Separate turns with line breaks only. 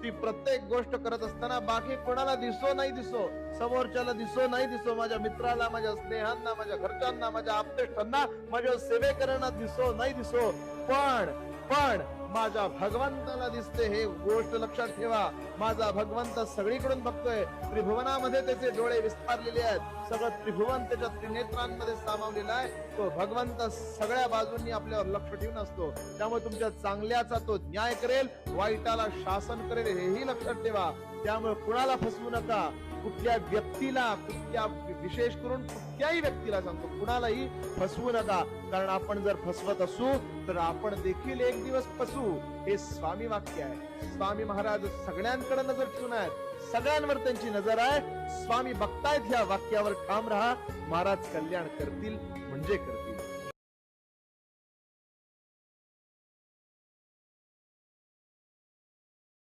ती प्रत्येक गोष्ट करत असताना बाकी कोणाला दिसो नाही दिसो, समोरच्याला दिसो नाही दिसो, माझ्या मित्राला, माझ्या स्नेहांना, माझ्या घरच्यांना, माझ्या आप्तेष्टांना, माझ्या सेवेकरांना दिसो नाही दिसो, पण माझ्या भगवंताला दिसते हे गोष्ट लक्षात ठेवा. माझा भगवंत सगळीकडून बघतोय. त्रिभुवनामध्ये त्याचे डोळे विस्तारलेले आहेत. सगळं त्रिभुवन त्याच्या त्रिनेत्रांमध्ये सामावलेलं आहे. तो भगवंत सगळ्या बाजूंनी आपल्यावर लक्ष ठेवून असतो. त्यामुळे तुमच्या चांगल्याचा तो न्याय करेल, वाईटाला शासन करेल, हेही लक्षात ठेवा. त्यामुळे कुणाला फसवू नका. कुठल्या व्यक्तीला, कुठल्या विशेष करून कुठल्याही व्यक्तीला सांगतो, कुणालाही फसवू नका. कारण आपण जर फसवत असू तर आपण देखील एक दिवस फसू. हे स्वामी वाक्य आहे. स्वामी महाराज सगळ्यांकडे नजर ठेवून आहेत. सगळ्यांवर त्यांची नजर आहे. स्वामी बघतायत. ह्या वाक्यावर ठाम राहा. महाराज कल्याण करतील म्हणजे करतील.